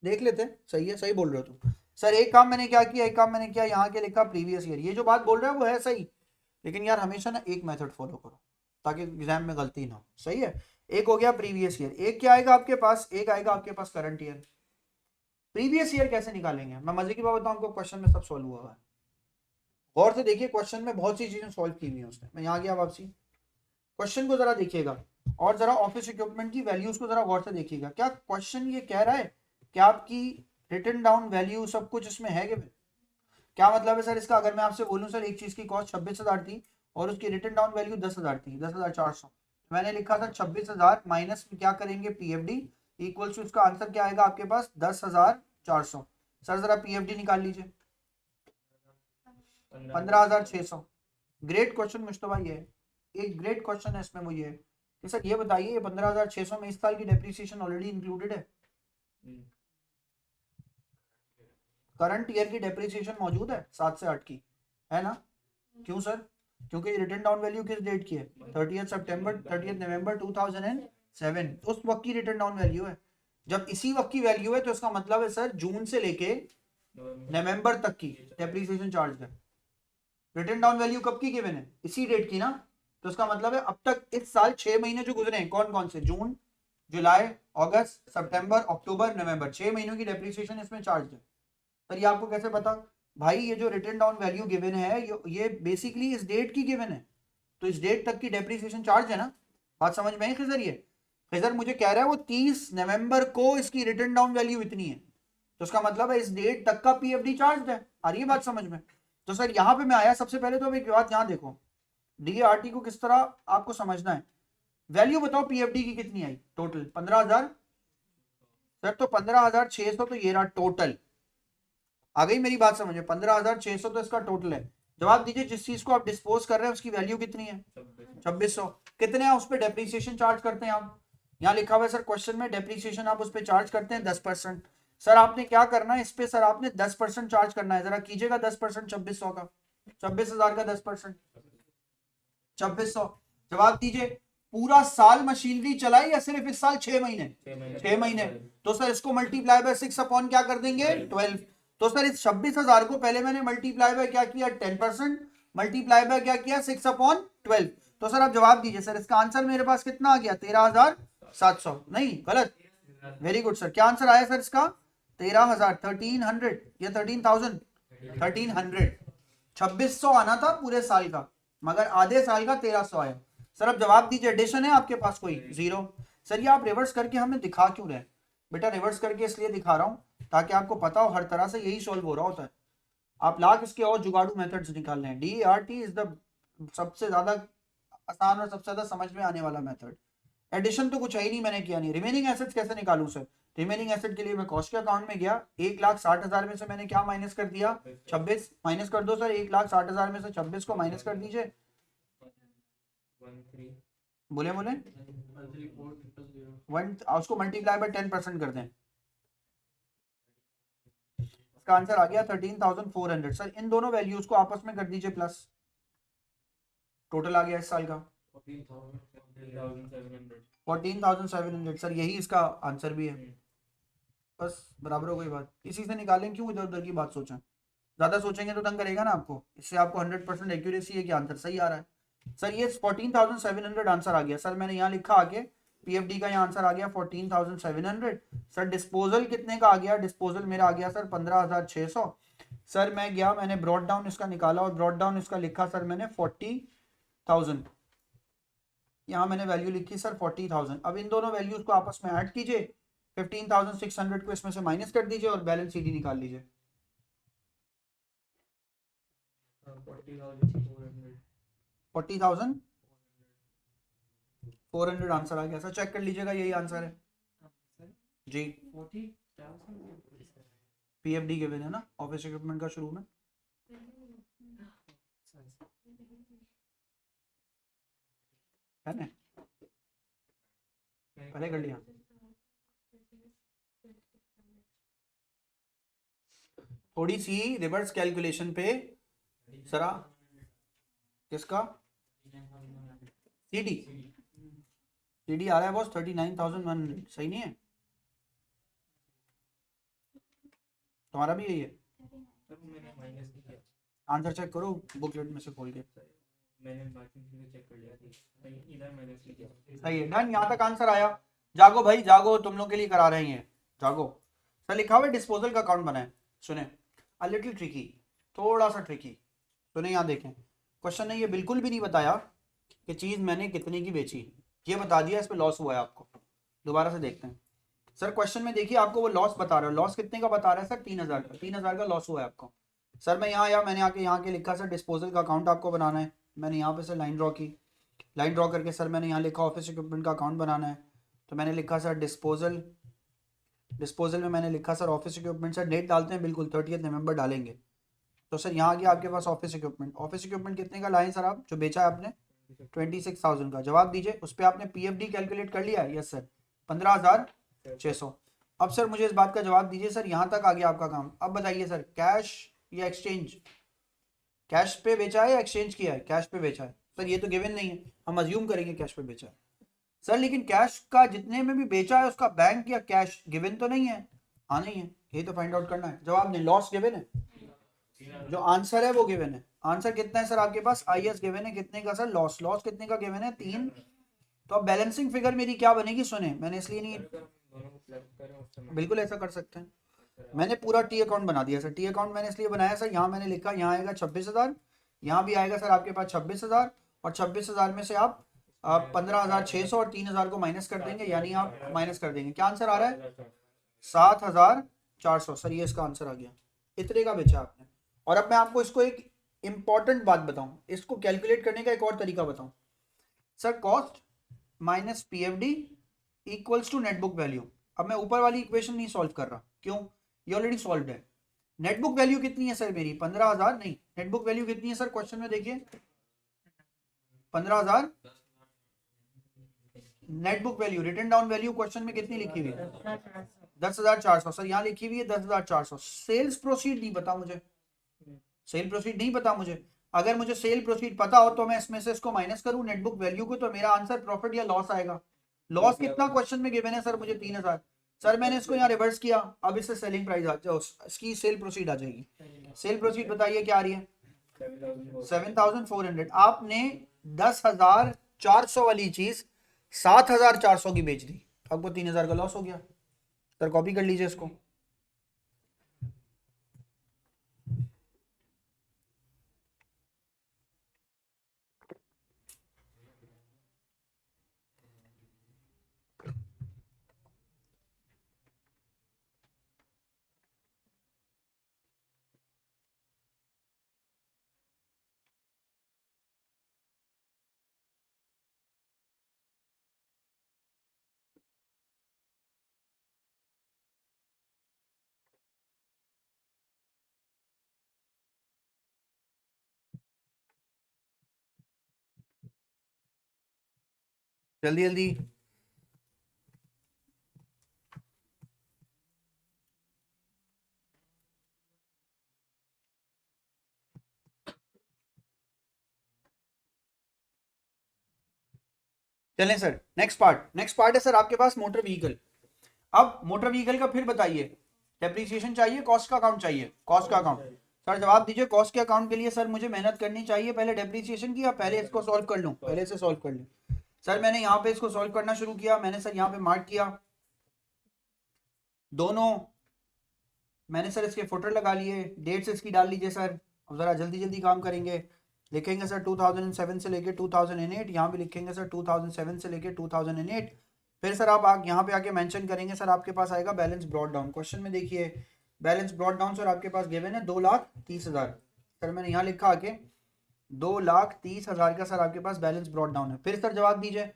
देख लेते, सही है, सही बोल रहे हो तुम। सर एक काम मैंने क्या किया, एक काम मैंने किया यहाँ के लिखा प्रीवियस ईयर। ये जो बात बोल रहा है वो है सही, लेकिन यार हमेशा ना एक मेथड फॉलो करो ताकि एग्जाम में गलती ना हो। सही है, एक हो गया प्रीवियस ईयर, एक क्या आएगा आपके पास, एक आएगा आपके पास करंट ईयर। प्रीवियस ईयर कैसे निकालेंगे, मैं मजे की बात बताऊं आपको, क्वेश्चन में सब सॉल्व हुआ है। गौर से देखिए, क्वेश्चन में बहुत सी चीजें सॉल्व की हुई है उसने। मैं यहाँ गया वापसी, क्वेश्चन को जरा देखिएगा और जरा ऑफिस इक्विपमेंट की वैल्यूज को जरा गौर से देखिएगा। क्या क्वेश्चन ये कह रहा है कि आपकी रिटन डाउन वैल्यू सब कुछ इसमें है कि क्या मतलब है सर इसका? अगर मैं आपसे बोलूं सर एक चीज की कॉस्ट 26,000 थी और उसकी रिटन डाउन वैल्यू 10,000 थी, 10,400, मैंने लिखा था 26,000 माइनस में क्या करेंगे PFD इक्वल्स टू, उसका आंसर क्या आएगा आपके पास 10,400। सर जरा PFD निकाल लीजिए, 15,600। ग्रेट क्वेश्चन मुश्तबा, ये है एक ग्रेट क्वेश्चन है इसमें। वो ये है कि सर ये बताइए, ये 15,600 में इस साल की डेप्रिसिएशन ऑलरेडी इंक्लूडेड है? करंट ईयर की डेप्रिसिएशन मौजूद है 7 से 8 की, है ना? क्यों सर? क्योंकि रिटन डाउन वैल्यू किस डेट की है, 30 सितंबर, 30 नवंबर 2007, उस वक्त की रिटन डाउन वैल्यू है। जब इसी वक्त की वैल्यू है तो इसका मतलब है सर जून से लेके नवंबर तक की डेप्रिसिएशन चार्ज है। रिटन डाउन वैल्यू कब की गिवन है, इसी डेट की ना, तो इसका मतलब है अब तक इस साल 6 महीने जो गुजरे हैं, कौन कौन से, जून, जुलाई, अगस्त, सितंबर, अक्टूबर, नवंबर, 6 महीनों की डेप्रिसिएशन इसमें चार्ज है। सर ये आपको कैसे पता? भाई ये जो रिटन डाउन वैल्यू गिवन है ये बेसिकली इस डेट की गिवन है, तो इस डेट तक की डेप्रिसिएशन चार्ज है ना। बात समझ में आई खिजर? ये खिजर मुझे कह रहा है वो 30 नवंबर को इसकी रिटन डाउन वैल्यू इतनी है, तो उसका मतलब है इस डेट तक का PFD चार्ज है। आ रही है बात समझ में? तो सर यहाँ पे मैं आया, सबसे पहले तो अब एक बात यहाँ देखो, DART को किस तरह आपको समझना है। वैल्यू बताओ PFD की कितनी आई टोटल, 15,000। सर तो 15,600 तो ये रहा टोटल, आ गई मेरी बात समझ में? 15,600 तो इसका टोटल है। जवाब दीजिए जिस चीज को आप डिस्पोज कर रहे हैं उसकी वैल्यू कितनी है, 2600। कितने हैं उस पर डेप्रिसिएशन चार्ज करते हैं आप? यहाँ लिखा हुआ है सर क्वेश्चन में, डेप्रिसिएशन आप उस पर चार्ज करते हैं 10%। सर आपने क्या करना है इस पे, सर आपने 10% चार्ज करना है। जरा कीजिएगा 10% 2600 का, 26,000 का 10%, 2600। जवाब दीजिए पूरा साल मशीनरी चलाई या सिर्फ इस साल 6 महीने? 6 महीने। तो सर इसको मल्टीप्लाई बाय 6 अपॉन क्या कर देंगे, 12। तो सर इस 26,000 को पहले मैंने मल्टीप्लाई बाय क्या किया, 10%, मल्टीप्लाई बाय क्या किया, 6 अपॉन 12। तो सर आप जवाब दीजिए सर, इसका आंसर मेरे पास कितना आ गया, 13,700। नहीं गलत, वेरी गुड सर। क्या आंसर आया सर इसका, 13,000, 1300 या 13,000, 1300। 2600 आना था पूरे साल का, मगर आधे साल का 1300 आया। सर अब जवाब दीजिए, एडिशन है आपके पास कोई? जीरो। सर ये आप रिवर्स करके हमें दिखा क्यों रहे हैं? बेटा रिवर्स करके इसलिए दिखा रहा हूं ताकि आपको पता हो हर तरह से यही सॉल्व हो रहा होता है। आप लाख इसके और जुगाड़ू मेथड्स निकाल रहे हैं। DERT इज द सबसे ज्यादा आसान और सबसे ज्यादा समझ में आने वाला मेथड। एडिशन तो कुछ है ही नहीं, मैंने किया नहीं। रिमेनिंग एसेट्स कैसे निकालूं सर? रिमेनिंग एसेट के लिए मैं कॉस्ट के अकाउंट में गया, 1,60,000 में से मैंने क्या माइनस कर दिया? 26 माइनस कर दो सर, 1,60,000 में से 26 को माइनस कर दीजिए। बोले बोले उसको मल्टीप्लाई बाय 10% कर दें, इसका आंसर आ गया 13,400। सर इन दोनों वैल्यूज को आपस में कर दीजिए प्लस, टोटल आ गया इस साल का 14,700। सर यही इसका आंसर भी है, बस बराबर हो गई बात। इसी से निकालें, क्यों इधर उधर की बात सोचें? ज्यादा सोचेंगे तो तंग करेगा ना आपको। इससे आपको 100% एक्यूरेसी है कि आंसर सही आ रहा है। सर ये 14,700 आंसर आ गया। सर मैंने यहाँ लिखा आगे पीएफडी का यहाँ आंसर आ गया 14,700। सर डिस्पोजल कितने का आ गया? डिस्पोजल मेरा आ गया सर 15,600। सर मैं गया, मैंने ब्रॉड डाउन इसका निकाला और ब्रॉड डाउन इसका लिखा सर मैंने 40,000। यहाँ मैंने वैल्यू लिखी सर 40,000। अब इन दोनों वैल्यूज को आपस में ऐड कीजिए, 15,600 को इसमें से माइनस कर दीजिए और बैलेंस सीडी निकाल लीजिए। 40,400 आंसर आ गया। सर चेक कर लीजिएगा, यही आंसर है जी। पीएफडी गिवन है ना ऑफिस इक्विपमेंट का शुरू में। है ना, पहले कर लिया। थोड़ी सी रिवर्स कैलकुलेशन पे सरा किसका सीडी सीडी आ रहा है बॉस 39,100। सही नहीं है? तुम्हारा भी यही है? आंसर चेक करो बुकलेट में से खोल के। सही है, डन। यहाँ तक आंसर आया। जागो भाई जागो, तुम लोग के लिए करा रहे हैं, जागो। सर लिखा हुआ डिस्पोजल का अकाउंट बनाए। सुने, अ लिटिल ट्रिकी, थोड़ा सा ट्रिकी। सुने यहाँ देखें, क्वेश्चन ने ये बिल्कुल भी नहीं बताया कि चीज मैंने कितने की बेची, ये बता दिया इस पे लॉस हुआ है आपको। दोबारा से देखते हैं। सर क्वेश्चन में देखिए आपको वो लॉस बता रहा है, लॉस कितने का बता रहा है सर? 3,000 का। 3,000 का लॉस हुआ है आपको। सर मैं यहाँ आया, मैंने आके यहाँ के लिखा सर डिस्पोजल का अकाउंट आपको बनाना है। मैंने यहाँ पे सर लाइन ड्रॉ की, लाइन ड्रॉ करके सर मैंने यहाँ लिखा ऑफिस इक्विपमेंट का अकाउंट बनाना है। तो मैंने लिखा सर डिस्पोजल, डिस्पोजल में मैंने लिखा sir office equipment. Sir date डालते हैं बिल्कुल 30 नवंबर डालेंगे। तो सर यहाँ आ गया आपके पास ऑफिस इक्विपमेंट। ऑफिस इक्विपमेंट कितने का लाए सर आप, जो बेचा है आपने? 26,000 का। जवाब दीजिए, उस पर आपने पीएफडी कैलकुलेट कर लिया है? Yes sir, 15,600। अब सर मुझे इस बात का जवाब दीजिए सर, यहाँ तक आ गया आपका काम। अब बताइए सर, कैश या एक्सचेंज? कैश पे बेचा है या एक्सचेंज किया है? कैश पे बेचा है। सर ये तो गिवन नहीं है, हम अज्यूम करेंगे कैश पे बेचा है। सर लेकिन कैश का जितने में भी बेचा है उसका बैंक या कैश गिवन तो नहीं है? हाँ नहीं है, यही तो फाइंड आउट करना है। जवाब नहीं, लॉस गिवन है, जो आंसर है वो गिवन है। आंसर कितना है सर आपके पास? IS गिवन है, कितने का सर? लॉस। लॉस कितने का गिवन है? 3। तो अब बैलेंसिंग फिगर मेरी क्या बनेगी? सुने, मैंने इसलिए नहीं, बिल्कुल ऐसा कर सकते हैं। मैंने पूरा टी अकाउंट बना दिया सर। टी अकाउंट मैंने इसलिए बनाया सर, यहाँ मैंने लिखा यहाँ आएगा 26,000, यहाँ भी आएगा सर आपके पास 26,000, और 26,000 में से आप 15,600 और 3,000 को माइनस कर देंगे, यानी आप माइनस कर देंगे। क्या आंसर आ रहा है? 7,400। सर ये इसका आंसर आ गया, इतने का बेचा आपने। और अब मैं आपको इसको एक इंपॉर्टेंट बात बताऊं, इसको कैलकुलेट करने का एक और तरीका बताऊं। Sir cost minus PFD equals to net book value. अब मैं ऊपर वाली इक्वेशन नहीं सॉल्व कर रहा, क्यों? ये ऑलरेडी सॉल्व है। नेट बुक वैल्यू कितनी है सर मेरी? 15,000 नहीं, नेट बुक वैल्यू कितनी है सर क्वेश्चन में? देखिए 15,000 net book value. Written down value question में कितनी लिखी हुई है? 10,400। सर यहाँ लिखी हुई है 10,400। सेल्स प्रोसीड नहीं पता मुझे, सेल प्रोसीड नहीं पता मुझे। अगर मुझे सेल प्रोसीड पता हो तो मैं इसमें से इसको माइनस करूं नेट बुक वैल्यू को, तो मेरा आंसर प्रॉफिट या लॉस आएगा। लॉस कितना क्वेश्चन में गिवन है सर मुझे? 3,000। सर मैंने इसको यहाँ रिवर्स किया, अब इससे सेलिंग प्राइस आ जाओ, इसकी सेल प्रोसीड आ जाएगी। सेल प्रोसीड बताइए क्या आ रही है? 7,400। आपने 10,400 वाली चीज 7,400 की बेच दी, आपको 3,000 का लॉस हो गया। सर कॉपी कर लीजिए इसको। जल्दी जल्दी। चलें सर, नेक्स्ट पार्ट है सर आपके पास मोटर व्हीकल। अब मोटर व्हीकल का फिर बताइए, डेप्रीसिएशन चाहिए, कॉस्ट का अकाउंट चाहिए, कॉस्ट का अकाउंट। सर जवाब दीजिए, कॉस्ट के अकाउंट के लिए सर मुझे मेहनत करनी चाहिए पहले डेप्रीसिएशन की, या पहले इसको सॉल्व कर लूं, पहले से सॉल्व कर लूं। सर मैंने यहाँ पे इसको सॉल्व करना शुरू किया, मैंने सर यहाँ पे मार्क किया दोनों, मैंने सर इसके फुटर लगा लिए, डेट्स इसकी डाल लीजिए सर। अब जरा जल्दी जल्दी काम करेंगे, लिखेंगे सर 2007 से लेके 2008, यहाँ पे लिखेंगे सर 2007 से लेके 2008। फिर सर आप यहाँ पे आके मेंशन करेंगे सर, आपके पास आएगा बैलेंस ब्रॉड डाउन। क्वेश्चन में देखिए बैलेंस ब्रॉड डाउन सर आपके पास गिवन है 2,30,000। सर मैंने यहाँ लिखा आके 2,30,000 का सर आपके पास बैलेंस ब्रॉड डाउन है। फिर सर जवाब दीजिए,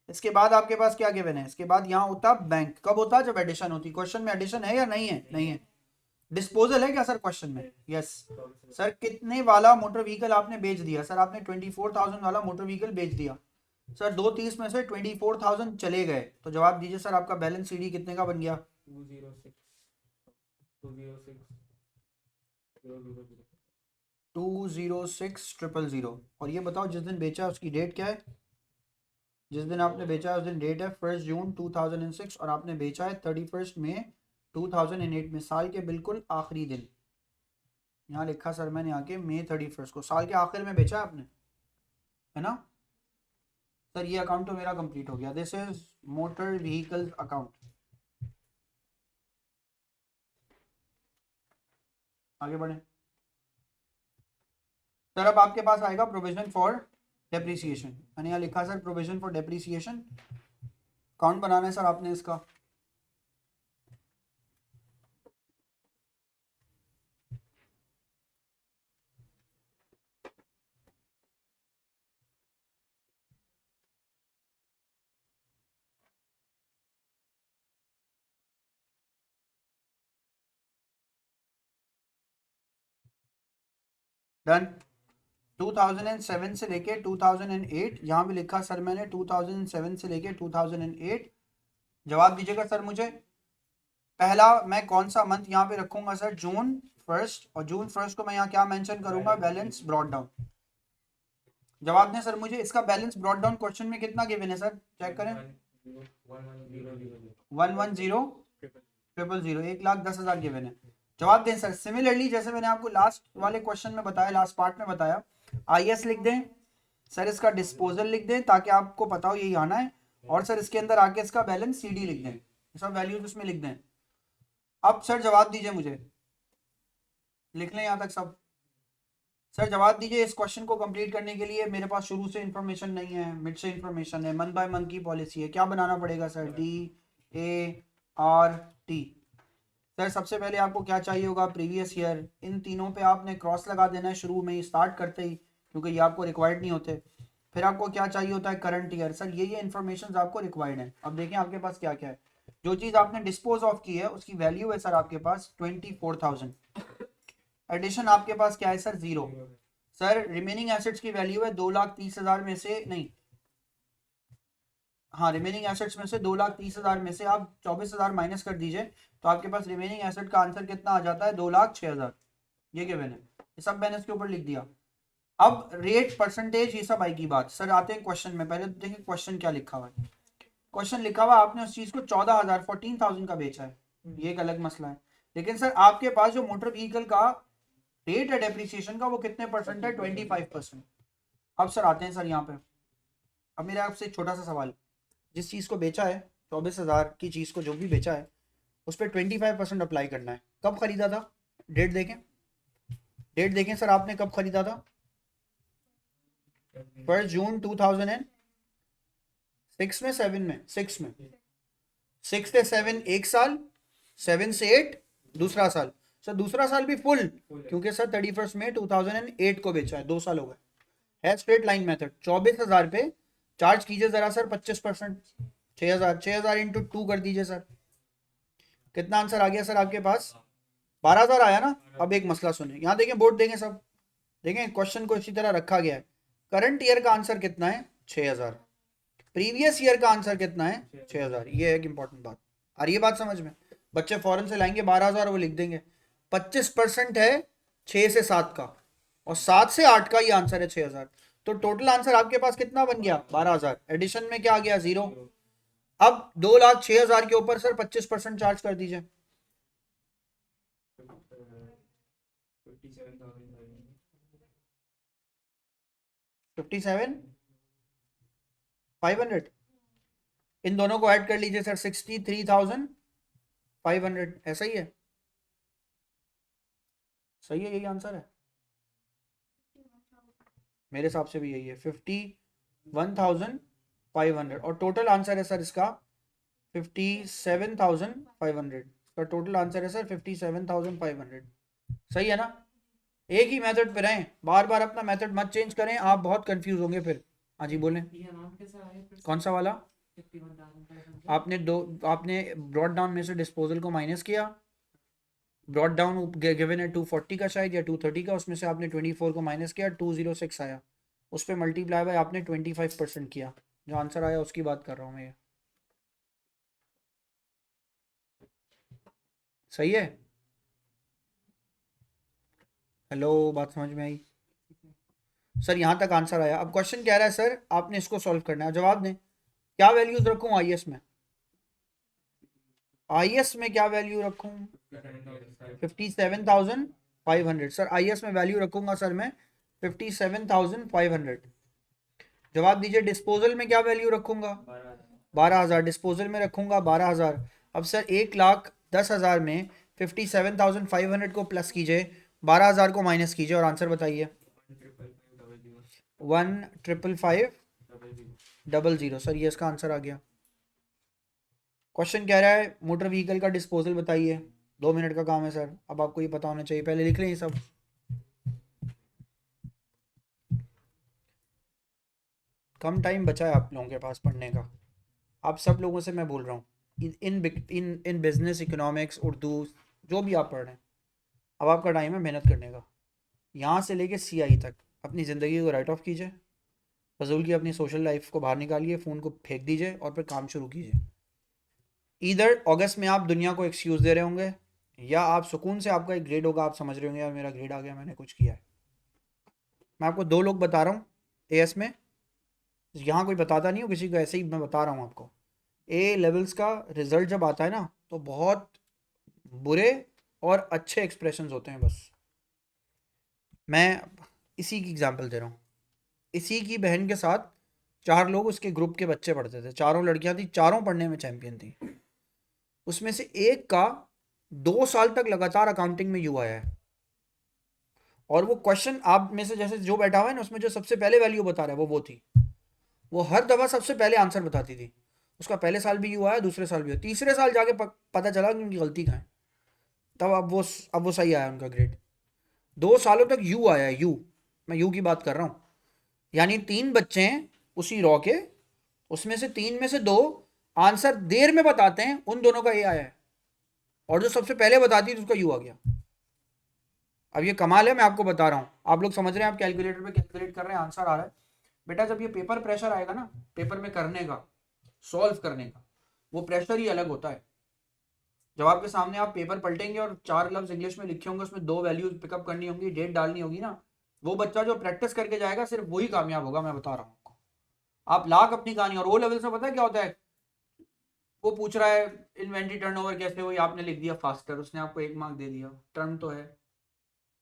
इसके बाद आपके पास क्या गिवन है, इसके बाद यहाँ होता बैंक, कब होता जब एडिशन होती। क्वेश्चन में एडिशन है या नहीं है, नहीं है। डिस्पोजल है क्या सर क्वेश्चन में, यस। सर कितने वाला मोटर व्हीकल आपने बेच दिया, सर आपने 24,000 वाला मोटर व्हीकल बेच दिया। सर 230 में से 24,000 चले गए, तो जवाब दीजिए सर आपका बैलेंस सीडी कितने का बन गया, 206,000। और ये बताओ जिस दिन बेचा उसकी डेट क्या है, जिस दिन आपने बेचा उस दिन डेट है 1 जून 2006 और आपने बेचा है 31 मई 2008 में, साल के बिल्कुल आखिरी दिन। यहाँ लिखा सर मैंने आके मई 31 को, साल के आखिर में बेचा आपने, है ना। सर ये अकाउंट तो मेरा कंप्लीट हो गया, this is motor vehicle account. आगे बढ़े सर, अब आपके पास आएगा प्रोविजन फॉर डेप्रीसिएशन। मैंने यहाँ लिखा sir provision for depreciation, account बनाना है सर आपने इसका। डन। 2007 से लेके 2008, यहाँ भी लिखा सर मैंने 2007 से लेके 2008। जवाब दीजिएगा सर मुझे, पहला मैं कौन सा मंथ यहाँ पे रखूंगा सर, जून 1, और जून 1 को मैं यहाँ क्या मेंशन करूंगा, बैलेंस ब्रॉड डाउन। जवाब दें सर मुझे, इसका बैलेंस ब्रॉड डाउन क्वेश्चन में कितना गिवन है सर, चेक करें। 1,10,000, 1,10,000 गिवन है। जवाब दें सर। सिमिलरली जैसे मैंने आपको लास्ट वाले क्वेश्चन में बताया, लास्ट पार्ट में बताया, आईएस लिख दें सर, इसका डिस्पोजल लिख दें ताकि आपको पता हो यही आना है, और सर इसके अंदर आके इसका बैलेंस सीडी लिख दें, सब वैल्यूज उसमें लिख दें। अब सर जवाब दीजिए मुझे, लिख लें यहाँ तक सब। सर जवाब दीजिए, इस क्वेश्चन को कंप्लीट करने के लिए मेरे पास शुरू से इंफॉर्मेशन नहीं है, मिड से इंफॉर्मेशन है, मंथ बाय मंथ की पॉलिसी है, क्या बनाना पड़ेगा सर, DART। सर सबसे पहले आपको क्या चाहिए होगा, प्रीवियस ईयर, इन तीनों पे आपने क्रॉस लगा देना है शुरू में ही, स्टार्ट करते ही, क्योंकि ये आपको रिक्वायर्ड नहीं होते। फिर आपको क्या चाहिए होता है, करंट ईयर। सर ये इन्फॉर्मेशन आपको रिक्वायर्ड है। अब देखें आपके पास क्या क्या है, जो चीज़ आपने डिस्पोज ऑफ की है उसकी वैल्यू है सर आपके पास 24,000। एडिशन आपके पास क्या है सर, 0। सर रिमेनिंग एसेट्स की वैल्यू है 2,30,000 में से, नहीं हाँ, रिमेनिंग एसेट्स में से 2,30,000 में से आप 24,000 माइनस कर दीजिए, तो आपके पास रिमेनिंग एसेट का आंसर कितना आ जाता है, 2,06,000। ये गिवन है, ये सब मैंने इसके ऊपर लिख दिया। अब रेट, परसेंटेज, ये सब आएगी बात। सर आते हैं क्वेश्चन में, पहले तो देखिए क्वेश्चन क्या लिखा हुआ है। क्वेश्चन लिखा हुआ आपने उस चीज को 14,000 का बेचा है, ये एक अलग मसला है। लेकिन सर आपके पास जो मोटर व्हीकल का रेट है डेप्रिसिएशन का, वो कितने परसेंट है, 25%। अब सर आते हैं सर यहाँ पे, अब मेरा आपसे एक छोटा सा सवाल, जिस चीज को बेचा है 24,000 की चीज को जो भी बेचा है उस पर 25% अप्लाई करना है। कब खरीदा था, डेट देखें, डेट देखें सर, आपने कब खरीदा था, 1 जून 2006 में, 7 में, 6 में, 6 से 7 एक साल, 7 से 8 दूसरा साल। सर दूसरा साल भी फुल, क्योंकि सर 31 मई 2008 को बेचा है, 2 साल हो गए, है स्ट्रेट लाइन मेथड। 24,000 पे चार्ज कीजिए जरा सर 25%, 6,000 इंटू 2 कर दीजिए सर, कितना आंसर आ गया सर आपके पास, 12,000 आया ना। अब एक मसला सुने, यहाँ देखें, बोर्ड देखें सब, देखें क्वेश्चन को इसी तरह रखा गया है। करंट ईयर का आंसर कितना है, 6,000। प्रीवियस ईयर का आंसर कितना है 6000। ये एक इंपॉर्टेंट बात। आ रही है बात समझ में? बच्चे फॉरेन से लाएंगे 12000, वो लिख देंगे 25% है 6 से 7 का, और 7 से 8 का ही आंसर है 6000। तो टोटल आंसर आपके पास कितना बन गया 12000। एडिशन में क्या आ गया 0। अब 2,06,000 के ऊपर सर 25% चार्ज कर दीजिए। 57,500। इन दोनों को ऐड कर लीजिए सर 63,500। ऐसा ही है? सही है, यही आंसर है मेरे हिसाब से भी, यही है 51,500। और टोटल आंसर है सर इसका 57,500। इसका टोटल आंसर है सर 57,500। सही है ना? एक ही मेथड पे रहें, बार बार अपना मेथड मत चेंज करें, आप बहुत कंफ्यूज होंगे फिर। हाँ जी बोलें। कौन सा वाला? आपने ब्रॉड डाउन में से डिस्पोजल को माइनस किया। ब्रॉड डाउन गिवन है 240 का शायद या 230 का, उसमें से आपने 24 को माइनस किया, 206 आया। उस पर मल्टीप्लाई बाय आपने 25% किया, जो आंसर आया उसकी बात कर रहा हूँ मैं। ये सही है? हेलो, बात समझ में आई? सर यहाँ तक आंसर आया। अब क्वेश्चन कह रहा है सर आपने इसको सॉल्व करना है, जवाब दें। क्या वैल्यूज रखूं आईएस में? आईएस में क्या वैल्यू रखूं? 57,500। सर आईएस में वैल्यू रखूंगा सर मैं 57,500। जवाब दीजिए। डिस्पोजल में क्या वैल्यू रखूंगा? 12,000। डिस्पोजल में रखूंगा 12,000। अब सर 1,10,000 में 57,500 को प्लस कीजिए, 12,000 को माइनस कीजिए और आंसर बताइए। 1,555,000। सर ये इसका आंसर आ गया। क्वेश्चन कह रहा है मोटर व्हीकल का डिस्पोजल बताइए। 2 मिनट का काम है सर, अब आपको ये पता होना चाहिए, पहले लिख लें ये सब। कम टाइम बचा है आप लोगों के पास पढ़ने का। आप सब लोगों से मैं बोल रहा हूँ, इन बिजनेस, इकोनॉमिक्स, उर्दू, जो भी आप पढ़ रहे हैं, अब आपका टाइम है मेहनत करने का। यहाँ से लेके सीआई तक अपनी ज़िंदगी को राइट ऑफ कीजिए, फजूल की अपनी सोशल लाइफ को बाहर निकालिए, फ़ोन को फेंक दीजिए और फिर काम शुरू कीजिए। इधर अगस्त में आप दुनिया को एक्सक्यूज़ दे रहे होंगे, या आप सुकून से आपका एक ग्रेड होगा, आप समझ रहे होंगे यार मेरा ग्रेड आ गया, मैंने कुछ किया है। मैं आपको 2 लोग बता रहा हूँ एएस में, यहाँ कोई बताता नहीं हूँ किसी को, ऐसे ही मैं बता रहा हूँ आपको। ए लेवल्स का रिजल्ट जब आता है ना, तो बहुत बुरे और अच्छे एक्सप्रेशंस होते हैं। बस मैं इसी की एग्जांपल दे रहा हूँ। इसी की बहन के साथ 4 लोग उसके ग्रुप के बच्चे पढ़ते थे, चारों लड़कियां थी, चारों पढ़ने में चैंपियन थी। उसमें से एक का 2 साल तक लगातार अकाउंटिंग में यू आया है, और वो क्वेश्चन आप में से जैसे जो बैठा हुआ है ना, उसमें जो सबसे पहले वैल्यू बता रहा है वो थी। वो हर दफा सबसे पहले आंसर बताती थी। उसका पहले साल भी यू आया, दूसरे साल भी, तीसरे साल जाके पता चला कि उनकी गलती कहाँ है। तब अब वो सही आया उनका ग्रेड। 2 सालों तक यू आया है, यू, मैं यू की बात कर रहा हूँ। यानी 3 बच्चे हैं उसी रॉ के, उसमें से 3 में से 2 आंसर देर में बताते हैं, उन दोनों का ए आया है, और जो सबसे पहले बताती थी उसका यू आ गया। अब ये कमाल है, मैं आपको बता रहा हूँ। आप लोग समझ रहे हैं, आप कैलकुलेटर पे कैलकुलेट कर रहे हैं, आंसर आ रहा है। बेटा जब ये पेपर प्रेशर आएगा ना, पेपर में करने का, सॉल्व करने का, वो प्रेशर ही अलग होता है। जब आपके सामने आप पेपर पलटेंगे और 4 लफ्ज इंग्लिश में लिखे होंगे, उसमें 2 वैल्यूज पिकअप करनी होंगी, डेट डालनी होगी ना, वो बच्चा जो प्रैक्टिस करके जाएगा सिर्फ वही कामयाब होगा, मैं बता रहा हूँ आपको। आप लाख अपनी कहानी, और वो लेवल से पता है क्या होता है, वो पूछ रहा है इन्वेंट्री टर्नओवर कैसे हुई, आपने लिख दिया फास्टर, उसने आपको 1 मार्क दे दिया। टर्म तो है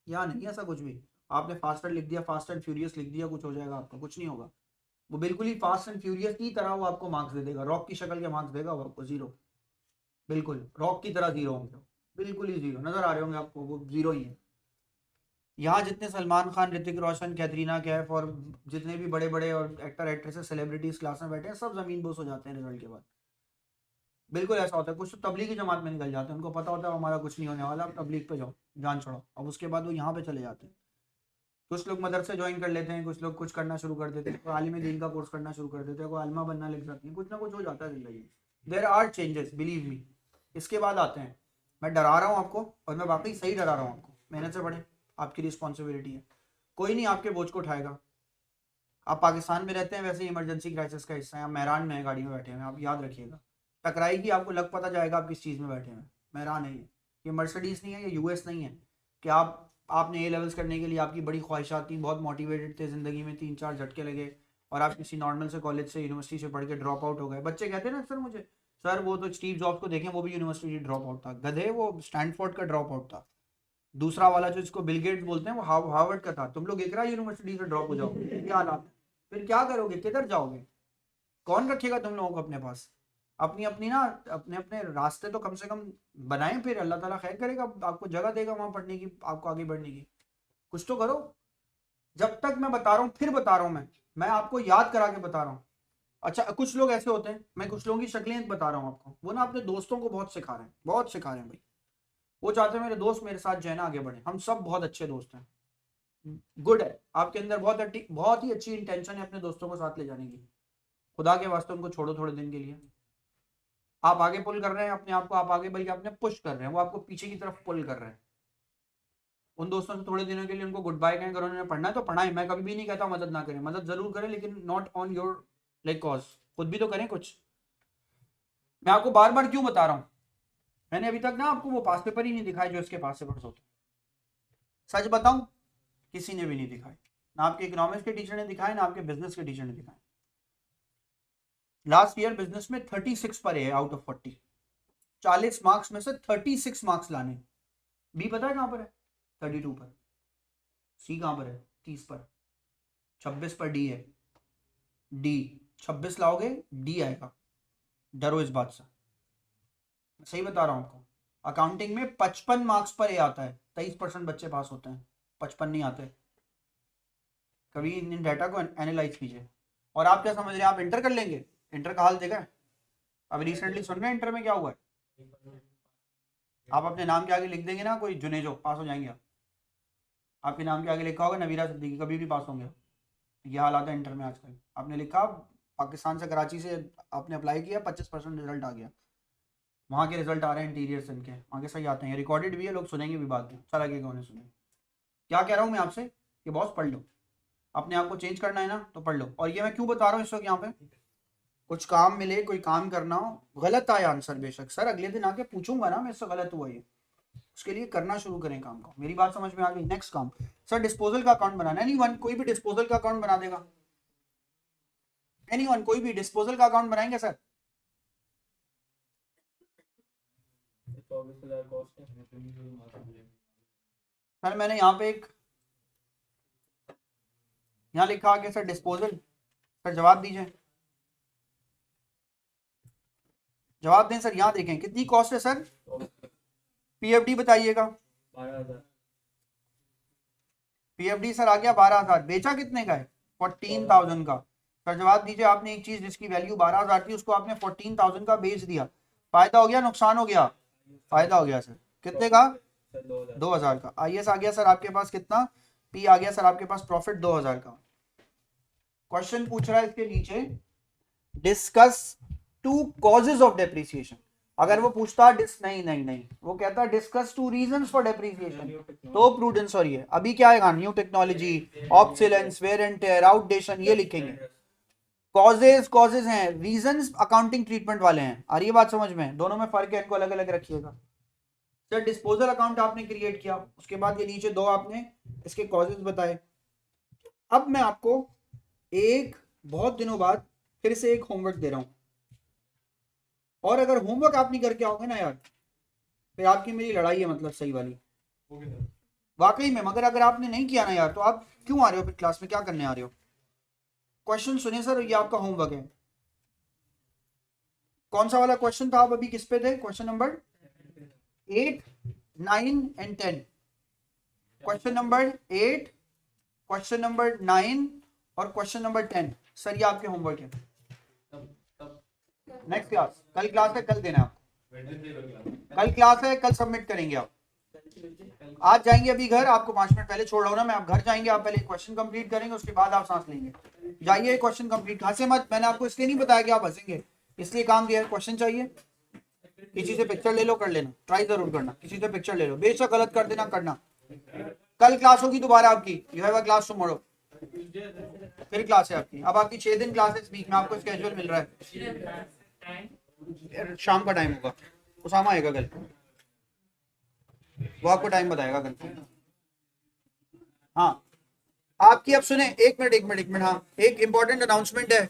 या नहीं ऐसा कुछ भी, आपने फास्टर लिख दिया, फास्ट एंड फ्यूरियस लिख दिया, कुछ हो जाएगा आपका? कुछ नहीं होगा। वो बिल्कुल ही फास्ट एंड फ्यूरियस की तरह वो आपको मार्क्स दे देगा, रॉक की शक्ल के मार्क्स देगा वो आपको, 0। बिल्कुल रॉक की तरह 0 होंगे, बिल्कुल ही 0 नजर आ रहे होंगे आपको, वो 0 ही है। यहाँ जितने सलमान खान, ऋतिक रोशन, कैटरीना कैफ और जितने भी बड़े बड़े और एक्टर एक्ट्रेसेस सेलिब्रिटीज क्लास में बैठे हैं, सब जमीन बोस हो जाते हैं रिजल्ट के बाद। बिल्कुल ऐसा होता है। कुछ तो तबलीग की जमात में निकल जाते हैं, उनको पता होता है हमारा कुछ नहीं होने वाला, अब तबलीग पे जाओ, जान छोड़ो, अब उसके बाद वो यहाँ पे चले जाते हैं। कुछ लोग मदरसे ज्वाइन कर लेते हैं, कुछ लोग कुछ करना शुरू कर देते हैं, कोई आलिम दीन का कोर्स करना शुरू कर देते हैं, कोई आलिमा बनना लग जाती है, कुछ ना कुछ हो जाता है जिंदगी में। There are changes, believe me. इसके बाद आते हैं, मैं डरा रहा हूँ आपको, और मैं वाकई सही डरा रहा हूँ आपको। मेहनत से पढ़े, आपकी रिस्पॉन्सिबिलिटी है, कोई नहीं आपके बोझ को उठाएगा। आप पाकिस्तान में रहते हैं, वैसे ही इमरजेंसी क्राइसिस का हिस्सा है। आप मेहरान में गाड़ी में बैठे हैं, आप याद रखिएगा, टकराएगी आपको लग पता जाएगा आप किस चीज़ में बैठे हैं। मेहरान है ये मर्सिडीज नहीं है, ये यूएस नहीं है कि आपने ए लेवल्स करने के लिए आपकी बड़ी ख्वाहिशात थी, बहुत मोटिवेटेड थे ज़िंदगी में, 3-4 झटके लगे और आप किसी नॉर्मल से कॉलेज से यूनिवर्सिटी से पढ़ के ड्रॉप आउट हो गए। बच्चे कहते हैं ना सर मुझे, सर वो तो स्टीव जॉब्स को देखें, वो भी यूनिवर्सिटी ड्रॉप आउट था, गधे वो स्टैनफोर्ड का ड्रॉप आउट था। दूसरा वाला जो इसको बिल गेट्स बोलते हैं वो हार्वर्ड का था। तुम लोग एक यूनिवर्सिटी से ड्रॉप हो जाओगे, क्या हालात है? फिर क्या करोगे, किधर जाओगे, कौन रखेगा तुम लोगों को अपने पास? अपनी अपनी ना अपने अपने रास्ते तो कम से कम बनाएं, फिर अल्लाह ताला खैर करेगा, आपको जगह देगा वहां पढ़ने की, आपको आगे बढ़ने की। कुछ तो करो। जब तक मैं बता रहा हूँ, फिर बता रहा हूँ, मैं आपको याद करा के बता रहा हूँ। अच्छा, कुछ लोग ऐसे होते हैं, मैं कुछ लोगों की शक्लें बता रहा हूँ आपको, वो ना अपने दोस्तों को बहुत सिखा रहे हैं, बहुत सिखा रहे हैं भाई। वो चाहते हैं मेरे दोस्त मेरे साथ जो है ना आगे बढ़े। हम सब बहुत अच्छे दोस्त हैं, गुड है, आपके अंदर बहुत ही अच्छी इंटेंशन है अपने दोस्तों को साथ ले जाने की। खुदा के वास्ते उनको छोड़ो थोड़े दिन के लिए। आप आगे पुल कर रहे हैं अपने आप को, आप आगे बल्कि अपने पुश कर रहे हैं, वो आपको पीछे की तरफ पुल कर रहे हैं। उन दोस्तों से थोड़े दिनों के लिए उनको गुड बाय कहें, अगर उन्होंने पढ़ना है तो पढ़ाएं। मैं कभी भी नहीं कहता मदद ना करें, मदद जरूर करें, लेकिन not on your like cause, खुद भी तो करें कुछ। मैं आपको बार बार क्यों बता रहा हूँ, मैंने अभी तक ना आपको वो पास पेपर ही नहीं दिखाए जो इसके पास पेपर्स होते। सच बताऊं, किसी ने भी नहीं दिखाए, ना आपके इकोनॉमिक्स के टीचर ने दिखाए, ना आपके बिजनेस के टीचर ने दिखाए। लास्ट ईयर बिजनेस में 36 पर है आउट ऑफ 40। 40 मार्क्स में से 36 मार्क्स लाने। बी पता है कहां पर है? 32 पर। सी कहां पर है? 30 पर। 26 पर डी है। डी 26 लाओगे डी आएगा, डरो इस बात से, सही बता रहा हूं आपको। अकाउंटिंग में 55 मार्क्स पर ए आता है, 23% बच्चे पास होते हैं, 55 नहीं आते। कभी इन डाटा को एनालाइज कीजिए। और आप क्या समझ रहे हैं आप इंटर कर लेंगे? इंटर का हाल देखा है? अभी रिसेंटली सुन रहे हैं इंटर में क्या हुआ है? आप अपने नाम के आगे लिख देंगे ना कोई जुनेजो, पास हो जाएंगे आप। आपके नाम के आगे लिखा होगा नवीरा सिद्दीकी, कभी भी पास होंगे। ये हालात है इंटर में आजकल। आपने लिखा पाकिस्तान से, कराची से आपने अप्लाई किया, 25% रिजल्ट आ गया, वहाँ के रिजल्ट आ रहे हैं इंटीरियर से इनके, वहाँ के सही आते हैं, रिकॉर्डेड भी है, लोग सुनेंगे भी बाद में, अच्छा लगेगा उन्हें सुनेंगे। क्या कह रहा हूँ मैं आपसे कि बॉस पढ़ लो, अपने आप को चेंज करना है ना तो पढ़ लो। और ये मैं क्यों बता रहा हूँ इस वक्त यहाँ पे, कुछ काम मिले, कोई काम करना हो, गलत आया आंसर बेशक सर अगले दिन आके पूछूंगा ना मैं इससे गलत हुआ ये, उसके लिए करना शुरू करें काम को। मेरी बात समझ में आ गई? नेक्स्ट काम, सर डिस्पोजल का अकाउंट बनाना है। एनीवन, कोई भी डिस्पोजल का अकाउंट बना देगा? एनीवन, कोई भी डिस्पोजल का अकाउंट बनाएंगे सर? सर मैंने यहाँ पे यहाँ लिखा आगे सर डिस्पोजल, सर जवाब दीजिए, जवाब दें सर। यहाँ देखें कितनी कॉस्ट है सर, पीएफडी बताइएगा। 12,000। पीएफडी सर आ गया 12,000, बेचा कितने का है? 14,000 का। सर जवाब दीजिए, आपने एक चीज जिसकी वैल्यू 12,000 थी उसको आपने 14,000 का बेच दिया, फायदा हो गया नुकसान हो गया? फायदा हो गया सर। कितने का? 2,000 का। आईएस आ गया सर आपके पास कितना? पी आ गया सर आपके पास प्रॉफिट 2,000 का। क्वेश्चन पूछ रहा है इसके नीचे, डिस्कस 2 कॉजेज ऑफ डेप्रिसिएशन। अगर वो पूछता नहीं, वो कहता डिस्कस 2 रीजंस फॉर डेप्रिसिएशन, तो प्रूडेंस। और ये अभी क्या आएगा? New technology, obsolescence, wear and tear, outdation, ये लिखेंगे। कॉजेज हैं, रीजंस अकाउंटिंग ट्रीटमेंट वाले हैं। आ रही है बात समझ में? दोनों में फर्क है, इनको अलग अलग रखिएगा। सर डिस्पोजल अकाउंट आपने क्रिएट किया, उसके बाद ये नीचे 2 आपने इसके कॉजेज बताए। अब मैं आपको एक बहुत दिनों बाद फिर से एक होमवर्क दे रहा हूं, और अगर होमवर्क आप नहीं करके आओगे ना यार, फिर आपकी मेरी लड़ाई है, मतलब सही वाली वाकई में। मगर अगर आपने नहीं किया ना यार, तो आप क्यों आ रहे हो फिर क्लास में, क्या करने आ रहे हो? क्वेश्चन सुनिए सर, ये आपका होमवर्क है। कौन सा वाला क्वेश्चन था? आप अभी किस पे थे? Question number 8, 9 and 10। Question number 8, question number 9 और क्वेश्चन नंबर 10। सर ये आपके होमवर्क है। नेक्स्ट क्लास, कल क्लास है, कल देना आपको, कल क्लास है, कल सबमिट करेंगे आप। आज जाएंगे अभी घर, आपको 5 मिनट पहले छोड़ रहा हूं ना मैं, आप घर जाएंगे, आप पहले क्वेश्चन कंप्लीट करेंगे, उसके बाद आप सांस लेंगे। जाइए क्वेश्चन कंप्लीट, हंसे मत, मैंने आपको इसलिए नहीं बताया कि आप हंसेंगे, इसलिए काम दिया है। क्वेश्चन चाहिए, किसी से पिक्चर ले लो, कर लेना, ट्राई जरूर करना, किसी से पिक्चर ले लो, बेशक गलत कर देना, करना। कल क्लास होगी दोबारा आपकी, you have a class tomorrow. फिर क्लास है आपकी, अब आपकी 6 दिन क्लास है, इस वीक में आपको स्केड्यूल मिल रहा है, शाम का टाइम होगा, उसामा आएगा कल, वो आपको टाइम बताएगा कल। हाँ आपकी, अब सुने, एक मिनट, हाँ, एक इंपॉर्टेंट अनाउंसमेंट है,